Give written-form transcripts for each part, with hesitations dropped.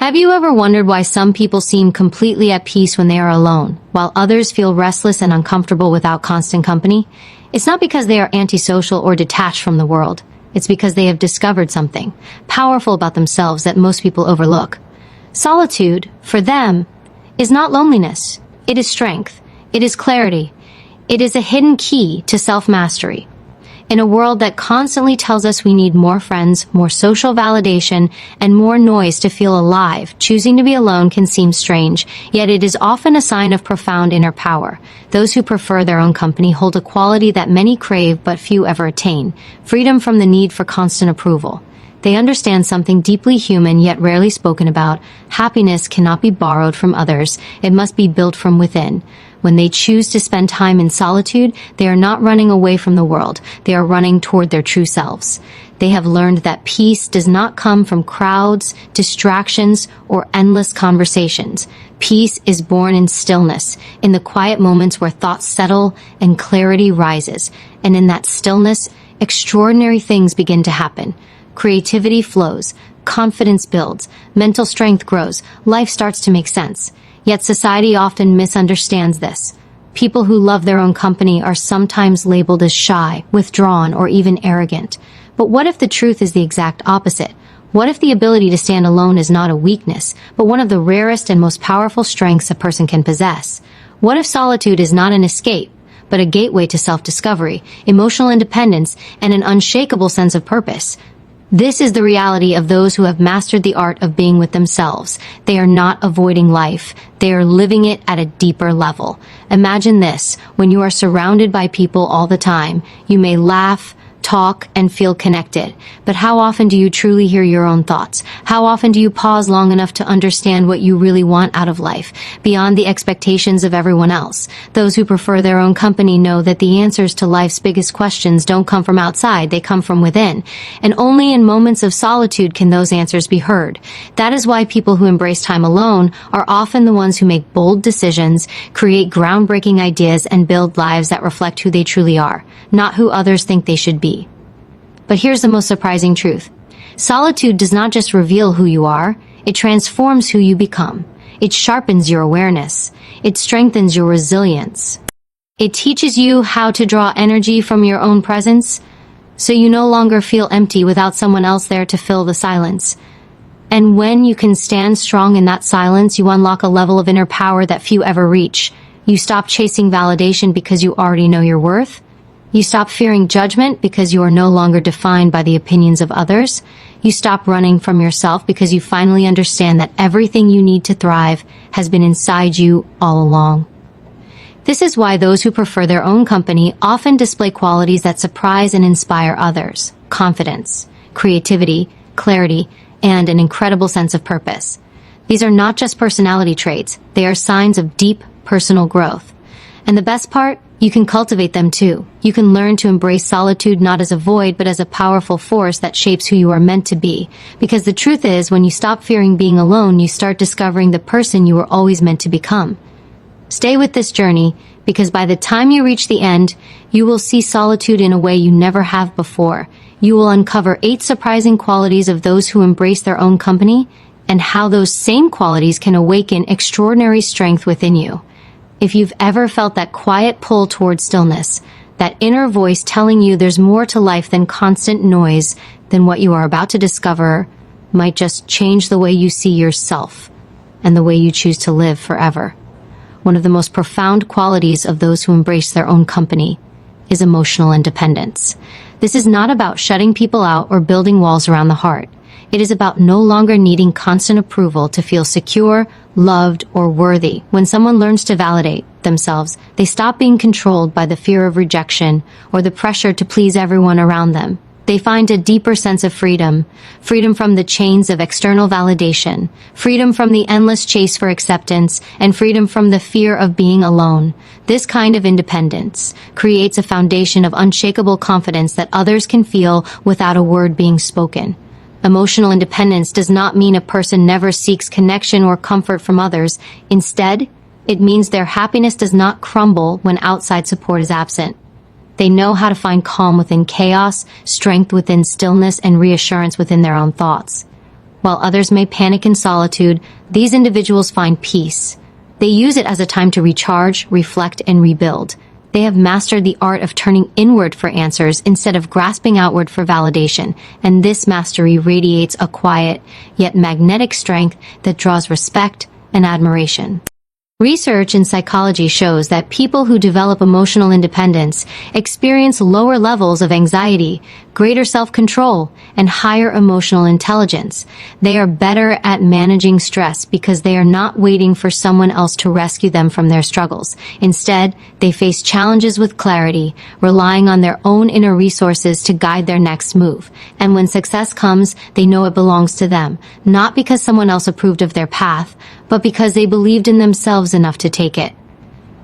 Have you ever wondered why some people seem completely at peace when they are alone, while others feel restless and uncomfortable without constant company? It's not because they are antisocial or detached from the world. It's because they have discovered something powerful about themselves that most people overlook. Solitude, for them, is not loneliness. It is strength. It is clarity. It is a hidden key to self-mastery. In a world that constantly tells us we need more friends, more social validation, and more noise to feel alive, choosing to be alone can seem strange, yet it is often a sign of profound inner power. Those who prefer their own company hold a quality that many crave but few ever attain: freedom from the need for constant approval. They understand something deeply human yet rarely spoken about. Happiness cannot be borrowed from others. It must be built from within. When they choose to spend time in solitude, they are not running away from the world. They are running toward their true selves. They have learned that peace does not come from crowds, distractions, or endless conversations. Peace is born in stillness, in the quiet moments where thoughts settle and clarity rises. And in that stillness, extraordinary things begin to happen. Creativity flows, confidence builds, mental strength grows, life starts to make sense. Yet society often misunderstands this. People who love their own company are sometimes labeled as shy, withdrawn, or even arrogant. But what if the truth is the exact opposite? What if the ability to stand alone is not a weakness, but one of the rarest and most powerful strengths a person can possess? What if solitude is not an escape, but a gateway to self-discovery, emotional independence, and an unshakable sense of purpose? This is the reality of those who have mastered the art of being with themselves. They are not avoiding life. They are living it at a deeper level. Imagine this: when you are surrounded by people all the time, you may laugh, talk, and feel connected. But how often do you truly hear your own thoughts? How often do you pause long enough to understand what you really want out of life, beyond the expectations of everyone else? Those who prefer their own company know that the answers to life's biggest questions don't come from outside, they come from within. And only in moments of solitude can those answers be heard. That is why people who embrace time alone are often the ones who make bold decisions, create groundbreaking ideas, and build lives that reflect who they truly are, not who others think they should be. But here's the most surprising truth. Solitude does not just reveal who you are, it transforms who you become. It sharpens your awareness. It strengthens your resilience. It teaches you how to draw energy from your own presence, so you no longer feel empty without someone else there to fill the silence. And when you can stand strong in that silence, you unlock a level of inner power that few ever reach. You stop chasing validation because you already know your worth. You stop fearing judgment because you are no longer defined by the opinions of others. You stop running from yourself because you finally understand that everything you need to thrive has been inside you all along. This is why those who prefer their own company often display qualities that surprise and inspire others: confidence, creativity, clarity, and an incredible sense of purpose. These are not just personality traits, they are signs of deep personal growth. And the best part? You can cultivate them too. You can learn to embrace solitude not as a void, but as a powerful force that shapes who you are meant to be. Because the truth is, when you stop fearing being alone, you start discovering the person you were always meant to become. Stay with this journey, because by the time you reach the end, you will see solitude in a way you never have before. You will uncover 8 surprising qualities of those who embrace their own company, and how those same qualities can awaken extraordinary strength within you. If you've ever felt that quiet pull towards stillness, that inner voice telling you there's more to life than constant noise, then what you are about to discover might just change the way you see yourself and the way you choose to live forever. One of the most profound qualities of those who embrace their own company is emotional independence. This is not about shutting people out or building walls around the heart. It is about no longer needing constant approval to feel secure, loved, or worthy. When someone learns to validate themselves, they stop being controlled by the fear of rejection or the pressure to please everyone around them. They find a deeper sense of freedom, freedom from the chains of external validation, freedom from the endless chase for acceptance, and freedom from the fear of being alone. This kind of independence creates a foundation of unshakable confidence that others can feel without a word being spoken. Emotional independence does not mean a person never seeks connection or comfort from others. Instead, it means their happiness does not crumble when outside support is absent. They know how to find calm within chaos, strength within stillness, and reassurance within their own thoughts. While others may panic in solitude, these individuals find peace. They use it as a time to recharge, reflect, and rebuild. They have mastered the art of turning inward for answers instead of grasping outward for validation, and this mastery radiates a quiet, yet magnetic strength that draws respect and admiration. Research in psychology shows that people who develop emotional independence experience lower levels of anxiety, greater self-control, and higher emotional intelligence. They are better at managing stress because they are not waiting for someone else to rescue them from their struggles. Instead, they face challenges with clarity, relying on their own inner resources to guide their next move. And when success comes, they know it belongs to them, not because someone else approved of their path, but because they believed in themselves enough to take it.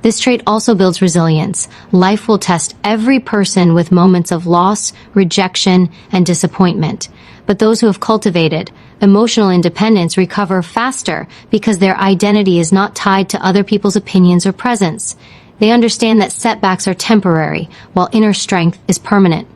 This trait also builds resilience. Life will test every person with moments of loss, rejection, and disappointment. But those who have cultivated emotional independence recover faster because their identity is not tied to other people's opinions or presence. They understand that setbacks are temporary, while inner strength is permanent.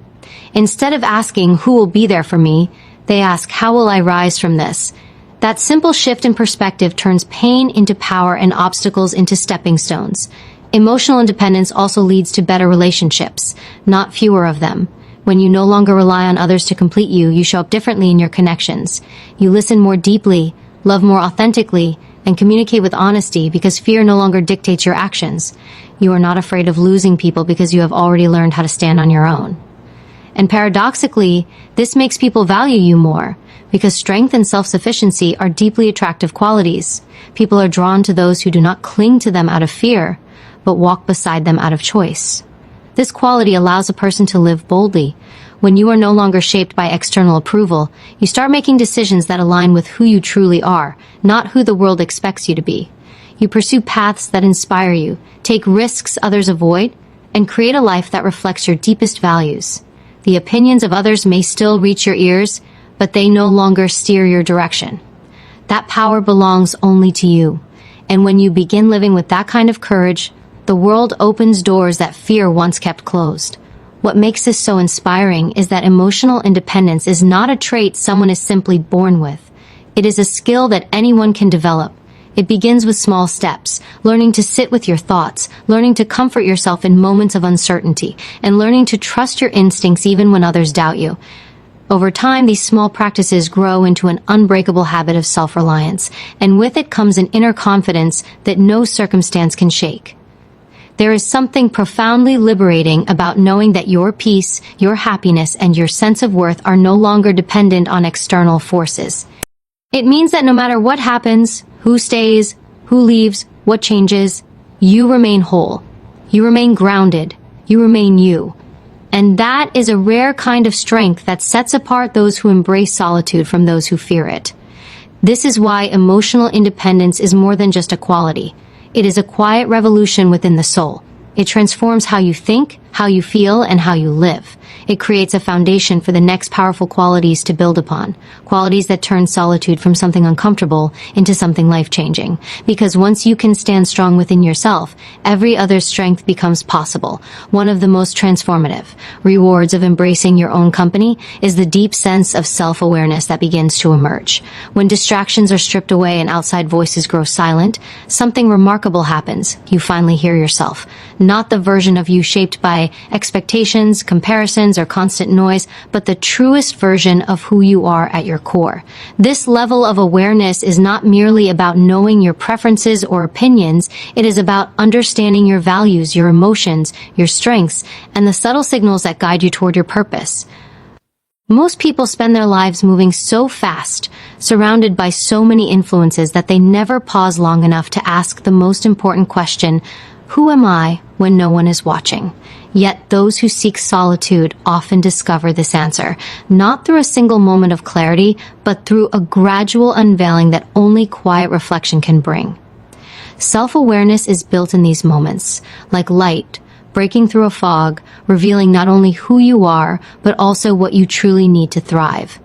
Instead of asking, "Who will be there for me?" they ask, "How will I rise from this?" That simple shift in perspective turns pain into power and obstacles into stepping stones. Emotional independence also leads to better relationships, not fewer of them. When you no longer rely on others to complete you, you show up differently in your connections. You listen more deeply, love more authentically, and communicate with honesty because fear no longer dictates your actions. You are not afraid of losing people because you have already learned how to stand on your own. And paradoxically, this makes people value you more, because strength and self-sufficiency are deeply attractive qualities. People are drawn to those who do not cling to them out of fear, but walk beside them out of choice. This quality allows a person to live boldly. When you are no longer shaped by external approval, you start making decisions that align with who you truly are, not who the world expects you to be. You pursue paths that inspire you, take risks others avoid, and create a life that reflects your deepest values. The opinions of others may still reach your ears, but they no longer steer your direction. That power belongs only to you. And when you begin living with that kind of courage, the world opens doors that fear once kept closed. What makes this so inspiring is that emotional independence is not a trait someone is simply born with. It is a skill that anyone can develop. It begins with small steps, learning to sit with your thoughts, learning to comfort yourself in moments of uncertainty, and learning to trust your instincts even when others doubt you. Over time, these small practices grow into an unbreakable habit of self-reliance, and with it comes an inner confidence that no circumstance can shake. There is something profoundly liberating about knowing that your peace, your happiness, and your sense of worth are no longer dependent on external forces. It means that no matter what happens, who stays, who leaves, what changes, you remain whole. You remain grounded. You remain you. And that is a rare kind of strength that sets apart those who embrace solitude from those who fear it. This is why emotional independence is more than just a quality. It is a quiet revolution within the soul. It transforms how you think, how you feel, and how you live. It creates a foundation for the next powerful qualities to build upon, qualities that turn solitude from something uncomfortable into something life-changing. Because once you can stand strong within yourself, every other strength becomes possible. One of the most transformative rewards of embracing your own company is the deep sense of self-awareness that begins to emerge. When distractions are stripped away and outside voices grow silent, something remarkable happens. You finally hear yourself. Not the version of you shaped by expectations, comparisons, or constant noise, but the truest version of who you are at your core. This level of awareness is not merely about knowing your preferences or opinions, it is about understanding your values, your emotions, your strengths, and the subtle signals that guide you toward your purpose. Most people spend their lives moving so fast, surrounded by so many influences that they never pause long enough to ask the most important question, who am I when no one is watching? Yet those who seek solitude often discover this answer, not through a single moment of clarity, but through a gradual unveiling that only quiet reflection can bring. Self-awareness is built in these moments, like light, breaking through a fog, revealing not only who you are, but also what you truly need to thrive.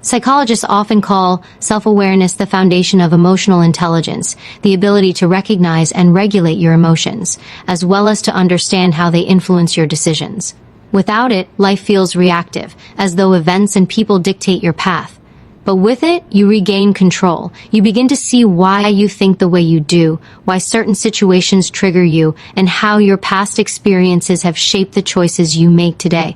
Psychologists often call self-awareness the foundation of emotional intelligence, the ability to recognize and regulate your emotions, as well as to understand how they influence your decisions. Without it, life feels reactive, as though events and people dictate your path. But with it, you regain control. You begin to see why you think the way you do, why certain situations trigger you, and how your past experiences have shaped the choices you make today.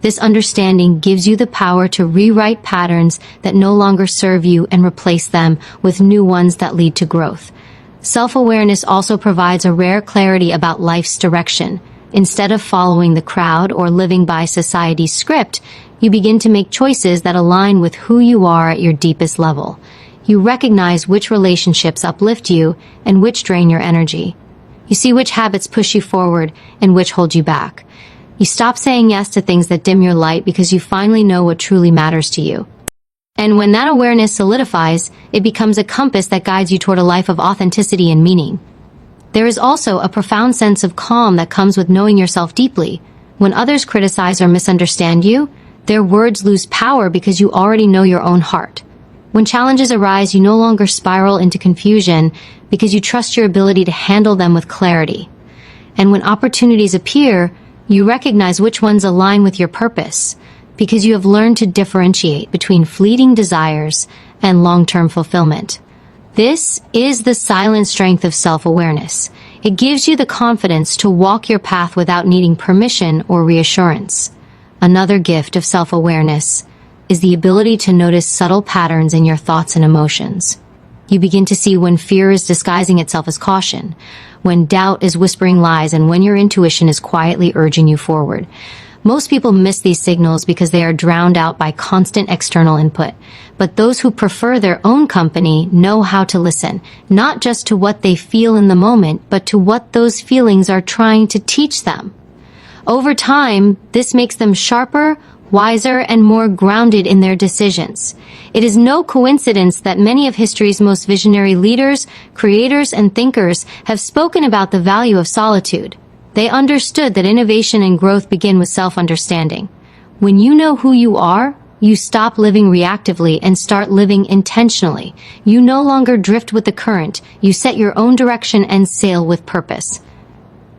This understanding gives you the power to rewrite patterns that no longer serve you and replace them with new ones that lead to growth. Self-awareness also provides a rare clarity about life's direction. Instead of following the crowd or living by society's script, you begin to make choices that align with who you are at your deepest level. You recognize which relationships uplift you and which drain your energy. You see which habits push you forward and which hold you back. You stop saying yes to things that dim your light because you finally know what truly matters to you. And when that awareness solidifies, it becomes a compass that guides you toward a life of authenticity and meaning. There is also a profound sense of calm that comes with knowing yourself deeply. When others criticize or misunderstand you, their words lose power because you already know your own heart. When challenges arise, you no longer spiral into confusion because you trust your ability to handle them with clarity. And when opportunities appear, you recognize which ones align with your purpose because you have learned to differentiate between fleeting desires and long-term fulfillment. This is the silent strength of self-awareness. It gives you the confidence to walk your path without needing permission or reassurance. Another gift of self-awareness is the ability to notice subtle patterns in your thoughts and emotions. You begin to see when fear is disguising itself as caution, when doubt is whispering lies, and when your intuition is quietly urging you forward. Most people miss these signals because they are drowned out by constant external input. But those who prefer their own company know how to listen, not just to what they feel in the moment, but to what those feelings are trying to teach them. Over time, this makes them sharper, wiser, and more grounded in their decisions. It is no coincidence that many of history's most visionary leaders, creators, and thinkers have spoken about the value of solitude. They understood that innovation and growth begin with self-understanding. When you know who you are, you stop living reactively and start living intentionally. You no longer drift with the current. You set your own direction and sail with purpose.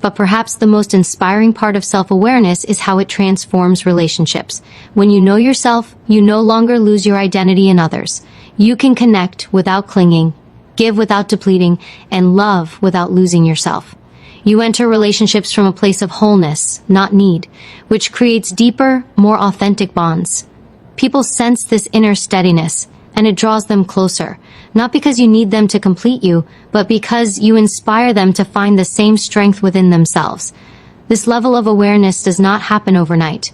But perhaps the most inspiring part of self-awareness is how it transforms relationships. When you know yourself, you no longer lose your identity in others. You can connect without clinging, give without depleting, and love without losing yourself. You enter relationships from a place of wholeness, not need, which creates deeper, more authentic bonds. People sense this inner steadiness, and it draws them closer, not because you need them to complete you, but because you inspire them to find the same strength within themselves. This level of awareness does not happen overnight.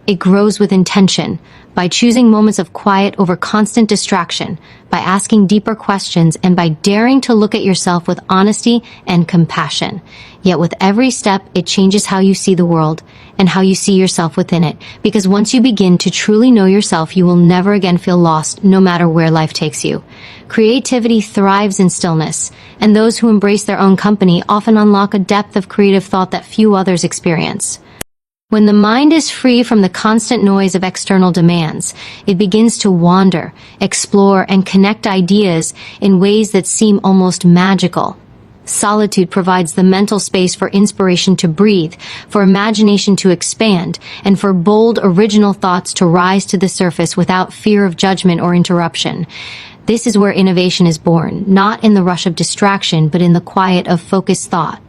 It grows with intention, by choosing moments of quiet over constant distraction, by asking deeper questions, and by daring to look at yourself with honesty and compassion. Yet with every step, it changes how you see the world and how you see yourself within it. Because once you begin to truly know yourself, you will never again feel lost, no matter where life takes you. Creativity thrives in stillness, and those who embrace their own company often unlock a depth of creative thought that few others experience. When the mind is free from the constant noise of external demands, it begins to wander, explore, and connect ideas in ways that seem almost magical. Solitude provides the mental space for inspiration to breathe, for imagination to expand, and for bold, original thoughts to rise to the surface without fear of judgment or interruption. This is where innovation is born, not in the rush of distraction, but in the quiet of focused thought.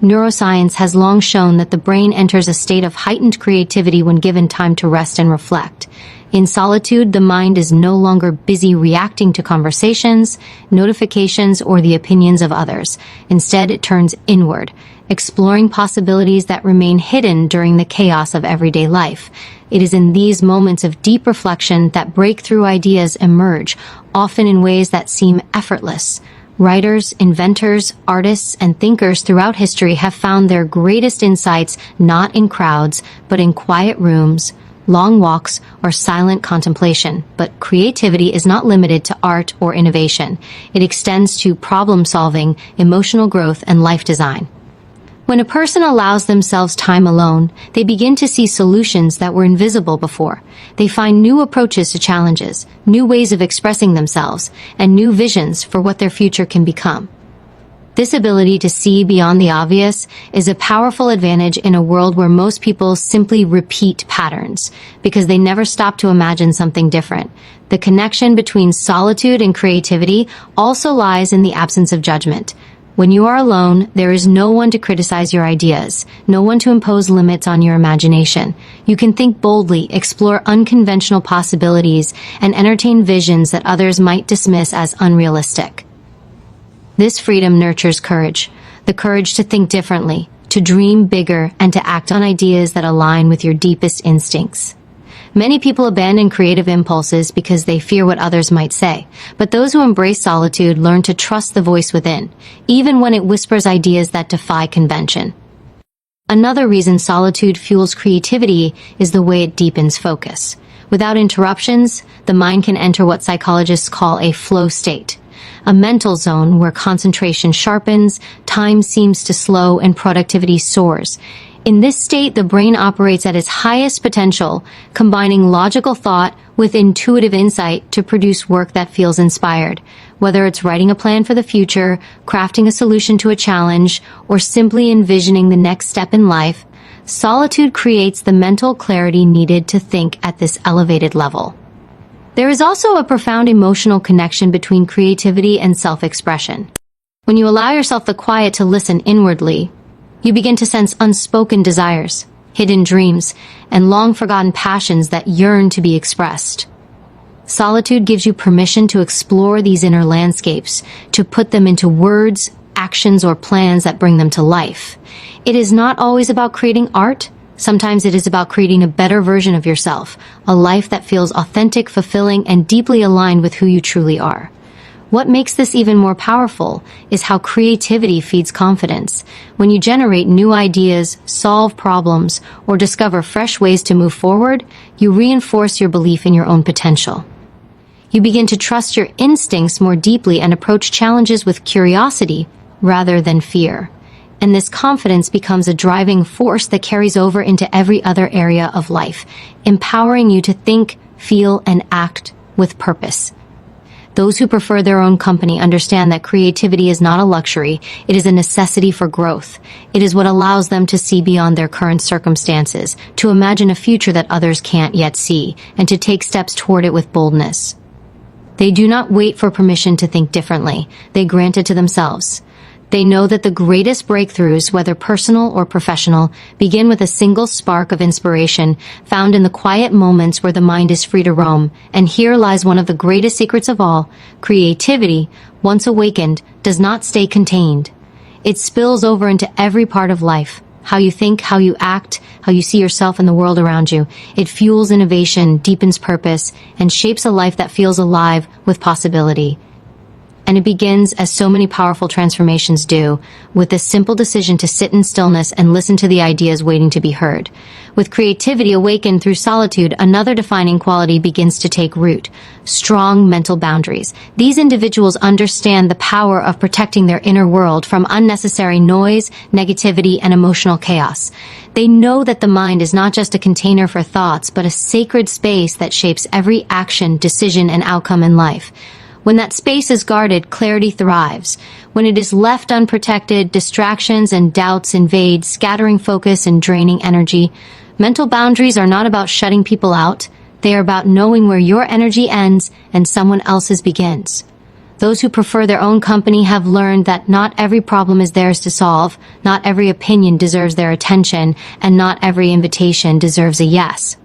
Neuroscience has long shown that the brain enters a state of heightened creativity when given time to rest and reflect. In solitude, the mind is no longer busy reacting to conversations, notifications, or the opinions of others. Instead, it turns inward, exploring possibilities that remain hidden during the chaos of everyday life. It is in these moments of deep reflection that breakthrough ideas emerge, often in ways that seem effortless. Writers, inventors, artists, and thinkers throughout history have found their greatest insights not in crowds, but in quiet rooms, long walks, or silent contemplation. But creativity is not limited to art or innovation. It extends to problem-solving, emotional growth, and life design. When a person allows themselves time alone, they begin to see solutions that were invisible before. They find new approaches to challenges, new ways of expressing themselves, and new visions for what their future can become. This ability to see beyond the obvious is a powerful advantage in a world where most people simply repeat patterns because they never stop to imagine something different. The connection between solitude and creativity also lies in the absence of judgment. When you are alone, there is no one to criticize your ideas, no one to impose limits on your imagination. You can think boldly, explore unconventional possibilities, and entertain visions that others might dismiss as unrealistic. This freedom nurtures courage, the courage to think differently, to dream bigger, and to act on ideas that align with your deepest instincts. Many people abandon creative impulses because they fear what others might say, but those who embrace solitude learn to trust the voice within, even when it whispers ideas that defy convention. Another reason solitude fuels creativity is the way it deepens focus. Without interruptions, the mind can enter what psychologists call a flow state, a mental zone where concentration sharpens, time seems to slow, and productivity soars. In this state, the brain operates at its highest potential, combining logical thought with intuitive insight to produce work that feels inspired. Whether it's writing a plan for the future, crafting a solution to a challenge, or simply envisioning the next step in life, solitude creates the mental clarity needed to think at this elevated level. There is also a profound emotional connection between creativity and self-expression. When you allow yourself the quiet to listen inwardly, you begin to sense unspoken desires, hidden dreams, and long-forgotten passions that yearn to be expressed. Solitude gives you permission to explore these inner landscapes, to put them into words, actions, or plans that bring them to life. It is not always about creating art. Sometimes it is about creating a better version of yourself, a life that feels authentic, fulfilling, and deeply aligned with who you truly are. What makes this even more powerful is how creativity feeds confidence. When you generate new ideas, solve problems, or discover fresh ways to move forward, you reinforce your belief in your own potential. You begin to trust your instincts more deeply and approach challenges with curiosity rather than fear. And this confidence becomes a driving force that carries over into every other area of life, empowering you to think, feel, and act with purpose. Those who prefer their own company understand that creativity is not a luxury, it is a necessity for growth. It is what allows them to see beyond their current circumstances, to imagine a future that others can't yet see, and to take steps toward it with boldness. They do not wait for permission to think differently, they grant it to themselves. They know that the greatest breakthroughs, whether personal or professional, begin with a single spark of inspiration found in the quiet moments where the mind is free to roam. And here lies one of the greatest secrets of all. Creativity, once awakened, does not stay contained. It spills over into every part of life. How you think, how you act, how you see yourself and the world around you. It fuels innovation, deepens purpose, and shapes a life that feels alive with possibility. And it begins, as so many powerful transformations do, with the simple decision to sit in stillness and listen to the ideas waiting to be heard. With creativity awakened through solitude, another defining quality begins to take root: strong mental boundaries. These individuals understand the power of protecting their inner world from unnecessary noise, negativity, and emotional chaos. They know that the mind is not just a container for thoughts, but a sacred space that shapes every action, decision, and outcome in life. When that space is guarded, clarity thrives. When it is left unprotected, distractions and doubts invade, scattering focus and draining energy. Mental boundaries are not about shutting people out. They are about knowing where your energy ends and someone else's begins. Those who prefer their own company have learned that not every problem is theirs to solve, not every opinion deserves their attention, and not every invitation deserves a yes.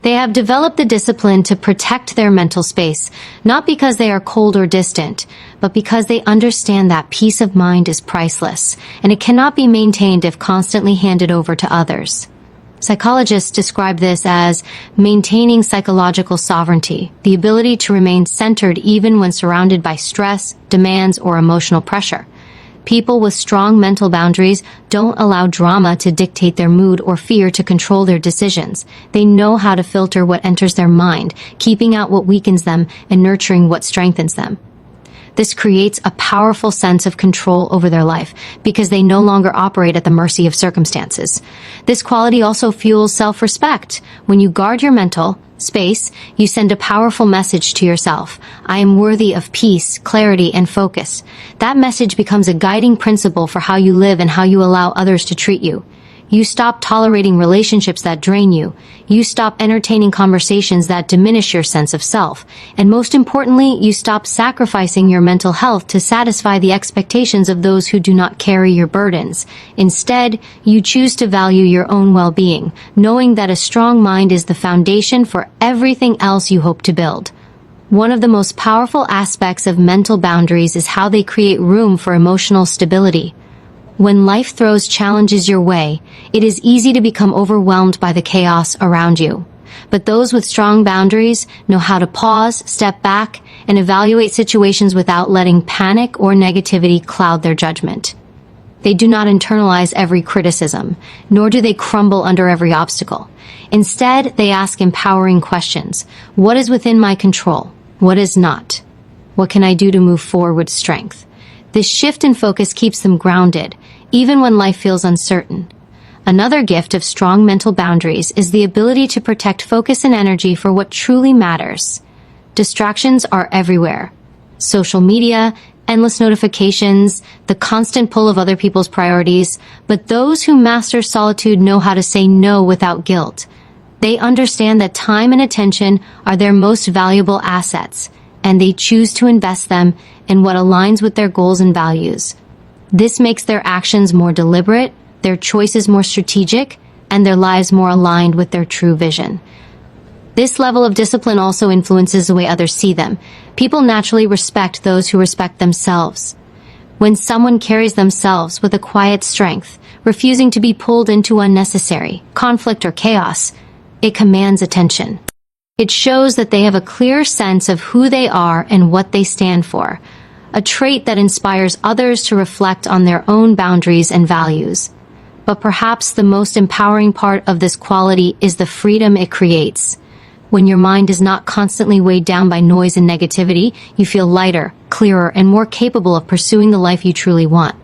They have developed the discipline to protect their mental space, not because they are cold or distant, but because they understand that peace of mind is priceless, and it cannot be maintained if constantly handed over to others. Psychologists describe this as maintaining psychological sovereignty, the ability to remain centered even when surrounded by stress, demands, or emotional pressure. People with strong mental boundaries don't allow drama to dictate their mood or fear to control their decisions. They know how to filter what enters their mind, keeping out what weakens them and nurturing what strengthens them. This creates a powerful sense of control over their life because they no longer operate at the mercy of circumstances. This quality also fuels self-respect. When you guard your mental space, you send a powerful message to yourself. I am worthy of peace, clarity, and focus. That message becomes a guiding principle for how you live and how you allow others to treat you. You stop tolerating relationships that drain you. You stop entertaining conversations that diminish your sense of self. And most importantly, you stop sacrificing your mental health to satisfy the expectations of those who do not carry your burdens. Instead, you choose to value your own well-being, knowing that a strong mind is the foundation for everything else you hope to build. One of the most powerful aspects of mental boundaries is how they create room for emotional stability. When life throws challenges your way, it is easy to become overwhelmed by the chaos around you. But those with strong boundaries know how to pause, step back, and evaluate situations without letting panic or negativity cloud their judgment. They do not internalize every criticism, nor do they crumble under every obstacle. Instead, they ask empowering questions. What is within my control? What is not? What can I do to move forward with strength? This shift in focus keeps them grounded, even when life feels uncertain. Another gift of strong mental boundaries is the ability to protect focus and energy for what truly matters. Distractions are everywhere. Social media, endless notifications, the constant pull of other people's priorities, but those who master solitude know how to say no without guilt. They understand that time and attention are their most valuable assets, and they choose to invest them in what aligns with their goals and values. This makes their actions more deliberate, their choices more strategic, and their lives more aligned with their true vision. This level of discipline also influences the way others see them. People naturally respect those who respect themselves. When someone carries themselves with a quiet strength, refusing to be pulled into unnecessary conflict or chaos, it commands attention. It shows that they have a clear sense of who they are and what they stand for, a trait that inspires others to reflect on their own boundaries and values. But perhaps the most empowering part of this quality is the freedom it creates. When your mind is not constantly weighed down by noise and negativity, you feel lighter, clearer, and more capable of pursuing the life you truly want.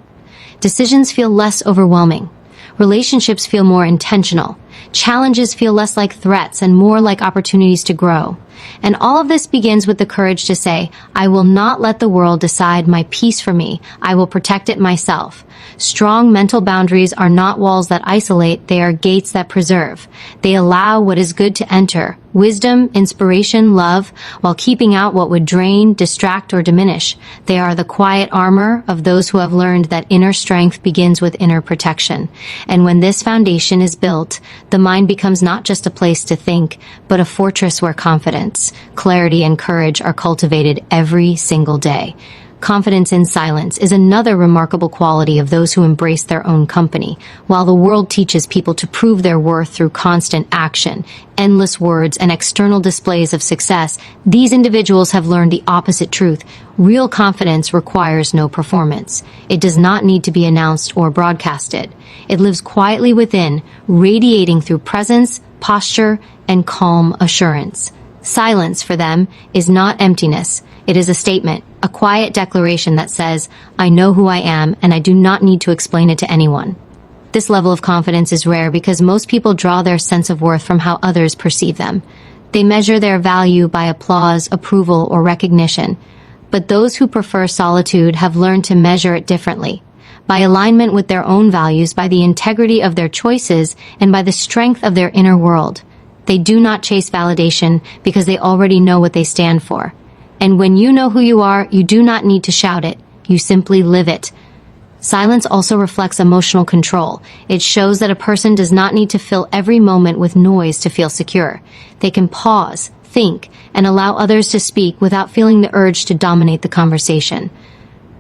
Decisions feel less overwhelming. Relationships feel more intentional. Challenges feel less like threats and more like opportunities to grow. And all of this begins with the courage to say, I will not let the world decide my peace for me. I will protect it myself. Strong mental boundaries are not walls that isolate, they are gates that preserve. They allow what is good to enter, wisdom, inspiration, love, while keeping out what would drain, distract, or diminish. They are the quiet armor of those who have learned that inner strength begins with inner protection. And when this foundation is built, the mind becomes not just a place to think, but a fortress where confidence, clarity, and courage are cultivated every single day. Confidence in silence is another remarkable quality of those who embrace their own company. While the world teaches people to prove their worth through constant action, endless words, and external displays of success, these individuals have learned the opposite truth. Real confidence requires no performance. It does not need to be announced or broadcasted. It lives quietly within, radiating through presence, posture, and calm assurance. Silence for them is not emptiness. It is a statement, a quiet declaration that says, I know who I am and I do not need to explain it to anyone. This level of confidence is rare because most people draw their sense of worth from how others perceive them. They measure their value by applause, approval, or recognition. But those who prefer solitude have learned to measure it differently, by alignment with their own values, by the integrity of their choices, and by the strength of their inner world. They do not chase validation because they already know what they stand for. And when you know who you are, you do not need to shout it. You simply live it. Silence also reflects emotional control. It shows that a person does not need to fill every moment with noise to feel secure. They can pause, think, and allow others to speak without feeling the urge to dominate the conversation.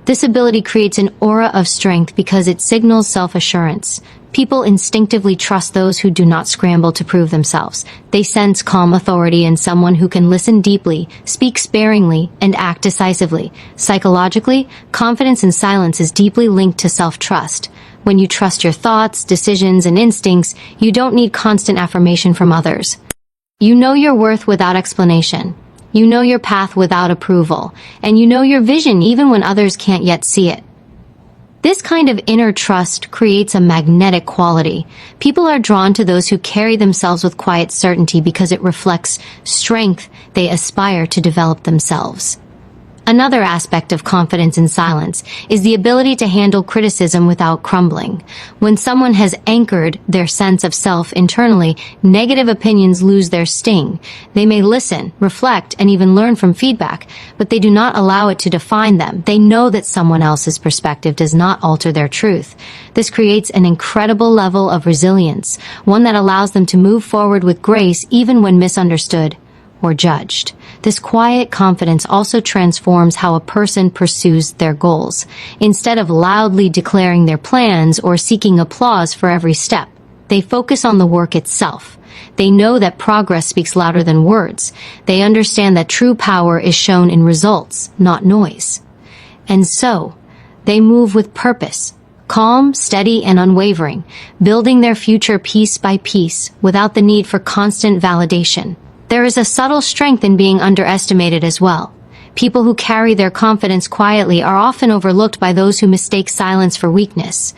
This ability creates an aura of strength because it signals self-assurance. People instinctively trust those who do not scramble to prove themselves. They sense calm authority in someone who can listen deeply, speak sparingly, and act decisively. Psychologically, confidence in silence is deeply linked to self-trust. When you trust your thoughts, decisions, and instincts, you don't need constant affirmation from others. You know your worth without explanation. You know your path without approval. And you know your vision even when others can't yet see it. This kind of inner trust creates a magnetic quality. People are drawn to those who carry themselves with quiet certainty because it reflects strength they aspire to develop themselves. Another aspect of confidence in silence is the ability to handle criticism without crumbling. When someone has anchored their sense of self internally, negative opinions lose their sting. They may listen, reflect, and even learn from feedback, but they do not allow it to define them. They know that someone else's perspective does not alter their truth. This creates an incredible level of resilience, one that allows them to move forward with grace even when misunderstood or judged. This quiet confidence also transforms how a person pursues their goals. Instead of loudly declaring their plans or seeking applause for every step, they focus on the work itself. They know that progress speaks louder than words. They understand that true power is shown in results, not noise. And so, they move with purpose, calm, steady, and unwavering, building their future piece by piece without the need for constant validation. There is a subtle strength in being underestimated as well. People who carry their confidence quietly are often overlooked by those who mistake silence for weakness.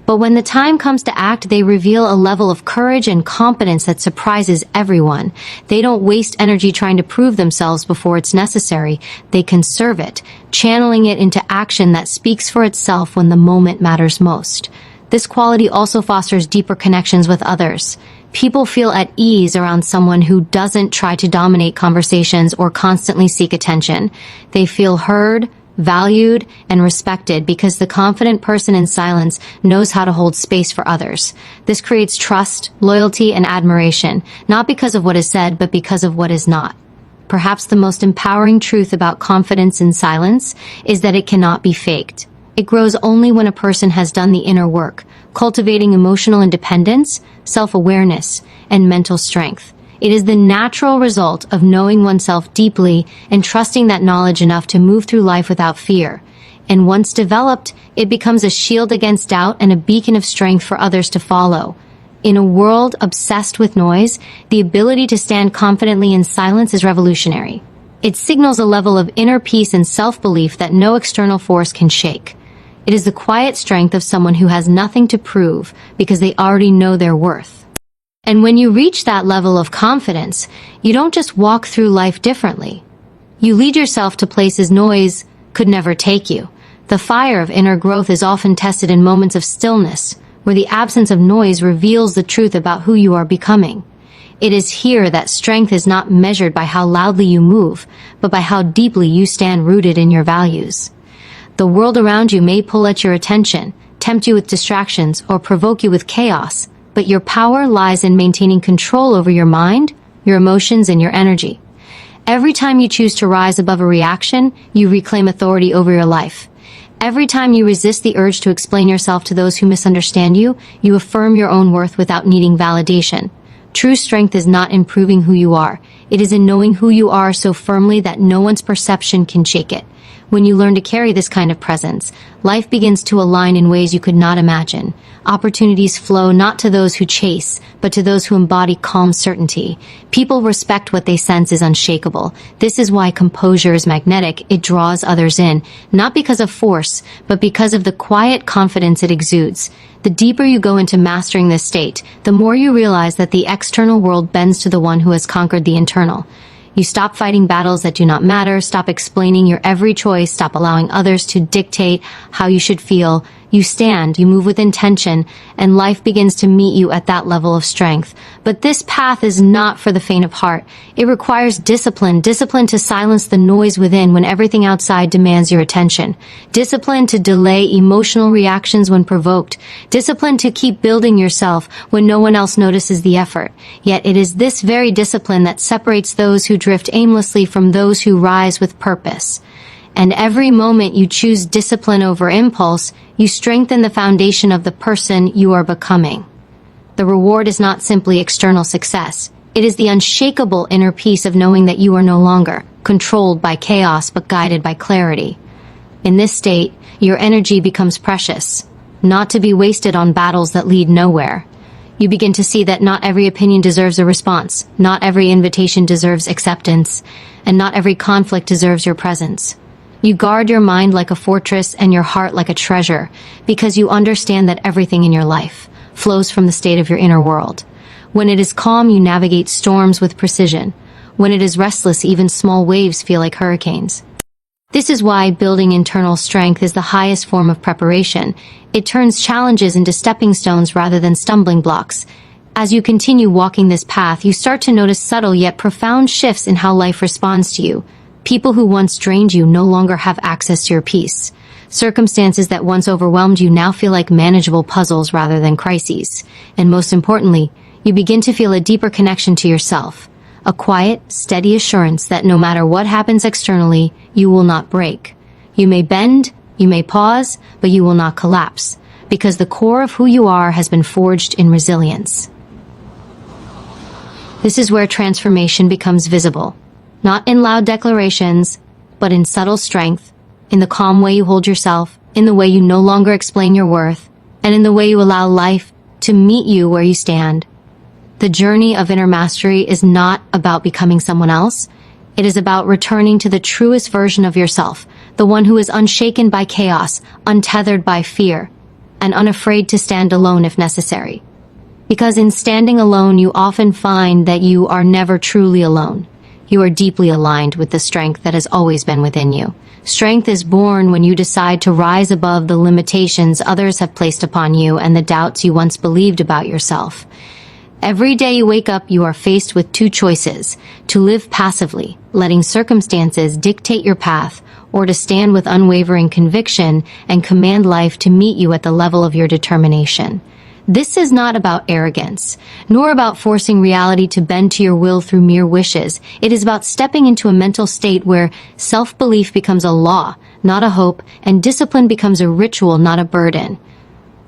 But when the time comes to act, they reveal a level of courage and competence that surprises everyone. They don't waste energy trying to prove themselves before it's necessary. They conserve it, channeling it into action that speaks for itself when the moment matters most. This quality also fosters deeper connections with others. People feel at ease around someone who doesn't try to dominate conversations or constantly seek attention. They feel heard, valued, and respected because the confident person in silence knows how to hold space for others. This creates trust, loyalty, and admiration, not because of what is said, but because of what is not. Perhaps the most empowering truth about confidence in silence is that it cannot be faked. It grows only when a person has done the inner work, cultivating emotional independence, self-awareness, and mental strength. It is the natural result of knowing oneself deeply and trusting that knowledge enough to move through life without fear. And once developed, it becomes a shield against doubt and a beacon of strength for others to follow. In a world obsessed with noise, the ability to stand confidently in silence is revolutionary. It signals a level of inner peace and self-belief that no external force can shake. It is the quiet strength of someone who has nothing to prove because they already know their worth. And when you reach that level of confidence, you don't just walk through life differently. You lead yourself to places noise could never take you. The fire of inner growth is often tested in moments of stillness, where the absence of noise reveals the truth about who you are becoming. It is here that strength is not measured by how loudly you move, but by how deeply you stand rooted in your values. The world around you may pull at your attention, tempt you with distractions, or provoke you with chaos, but your power lies in maintaining control over your mind, your emotions, and your energy. Every time you choose to rise above a reaction, you reclaim authority over your life. Every time you resist the urge to explain yourself to those who misunderstand you, you affirm your own worth without needing validation. True strength is not in proving who you are. It is in knowing who you are so firmly that no one's perception can shake it. When you learn to carry this kind of presence, life begins to align in ways you could not imagine. Opportunities flow not to those who chase, but to those who embody calm certainty. People respect what they sense is unshakable. This is why composure is magnetic. It draws others in, not because of force, but because of the quiet confidence it exudes. The deeper you go into mastering this state, the more you realize that the external world bends to the one who has conquered the internal. You stop fighting battles that do not matter, stop explaining your every choice, stop allowing others to dictate how you should feel. You stand, you move with intention, and life begins to meet you at that level of strength. But this path is not for the faint of heart. It requires discipline to silence the noise within when everything outside demands your attention. Discipline to delay emotional reactions when provoked. Discipline to keep building yourself when no one else notices the effort. Yet it is this very discipline that separates those who drift aimlessly from those who rise with purpose. And every moment you choose discipline over impulse, you strengthen the foundation of the person you are becoming. The reward is not simply external success. It is the unshakable inner peace of knowing that you are no longer controlled by chaos but guided by clarity. In this state, your energy becomes precious, not to be wasted on battles that lead nowhere. You begin to see that not every opinion deserves a response, not every invitation deserves acceptance, and not every conflict deserves your presence. You guard your mind like a fortress and your heart like a treasure, because you understand that everything in your life flows from the state of your inner world. When it is calm, you navigate storms with precision. When it is restless, even small waves feel like hurricanes. This is why building internal strength is the highest form of preparation. It turns challenges into stepping stones rather than stumbling blocks. As you continue walking this path, you start to notice subtle yet profound shifts in how life responds to you. People who once drained you no longer have access to your peace. Circumstances that once overwhelmed you now feel like manageable puzzles rather than crises. And most importantly, you begin to feel a deeper connection to yourself. A quiet, steady assurance that no matter what happens externally, you will not break. You may bend, you may pause, but you will not collapse, because the core of who you are has been forged in resilience. This is where transformation becomes visible, not in loud declarations, but in subtle strength, in the calm way you hold yourself, in the way you no longer explain your worth, and in the way you allow life to meet you where you stand. The journey of inner mastery is not about becoming someone else. It is about returning to the truest version of yourself, the one who is unshaken by chaos, untethered by fear, and unafraid to stand alone if necessary. Because in standing alone, you often find that you are never truly alone. You are deeply aligned with the strength that has always been within you. Strength is born when you decide to rise above the limitations others have placed upon you and the doubts you once believed about yourself. Every day you wake up, you are faced with two choices: to live passively, letting circumstances dictate your path, or to stand with unwavering conviction and command life to meet you at the level of your determination. This is not about arrogance, nor about forcing reality to bend to your will through mere wishes. It is about stepping into a mental state where self-belief becomes a law, not a hope, and discipline becomes a ritual, not a burden.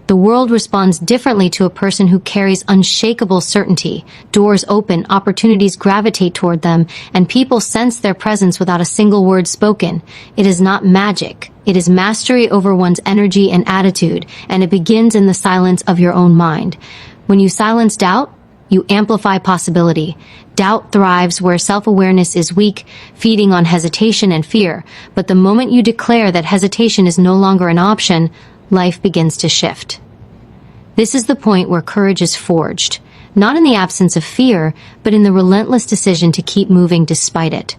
The world responds differently to a person who carries unshakable certainty. Doors open, opportunities gravitate toward them, and people sense their presence without a single word spoken. It is not magic. It is mastery over one's energy and attitude, and it begins in the silence of your own mind. When you silence doubt, you amplify possibility. Doubt thrives where self-awareness is weak, feeding on hesitation and fear. But the moment you declare that hesitation is no longer an option, life begins to shift. This is the point where courage is forged, not in the absence of fear, but in the relentless decision to keep moving despite it.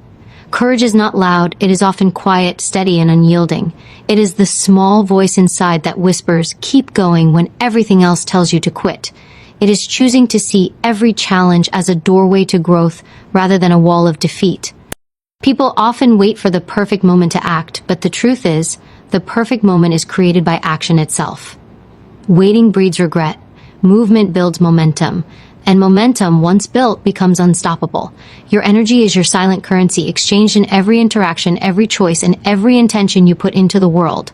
Courage is not loud, it is often quiet, steady, and unyielding. It is the small voice inside that whispers, "Keep going," when everything else tells you to quit. It is choosing to see every challenge as a doorway to growth rather than a wall of defeat. People often wait for the perfect moment to act, but the truth is, the perfect moment is created by action itself. Waiting breeds regret. Movement builds momentum. And momentum, once built, becomes unstoppable. Your energy is your silent currency, exchanged in every interaction, every choice, and every intention you put into the world.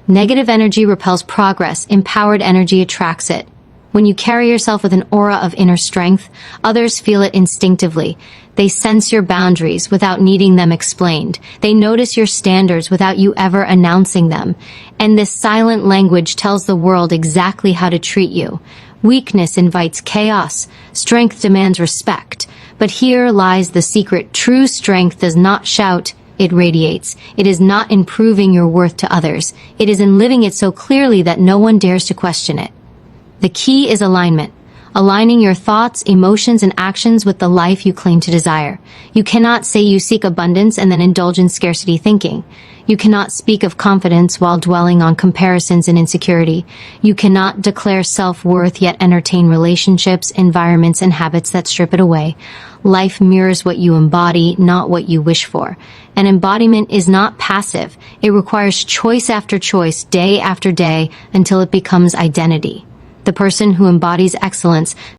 Negative energy repels progress. Empowered energy attracts it. When you carry yourself with an aura of inner strength, others feel it instinctively. They sense your boundaries without needing them explained. They notice your standards without you ever announcing them. And this silent language tells the world exactly how to treat you. Weakness invites chaos. Strength demands respect. But here lies the secret. True strength does not shout, it radiates. It is not in proving your worth to others. It is in living it so clearly that no one dares to question it. The key is alignment. Aligning your thoughts, emotions, and actions with the life you claim to desire. You cannot say you seek abundance and then indulge in scarcity thinking. You cannot speak of confidence while dwelling on comparisons and insecurity. You cannot declare self-worth yet entertain relationships, environments, and habits that strip it away. Life mirrors what you embody, not what you wish for. And embodiment is not passive. It requires choice after choice, day after day, until it becomes identity. The person who embodies excellence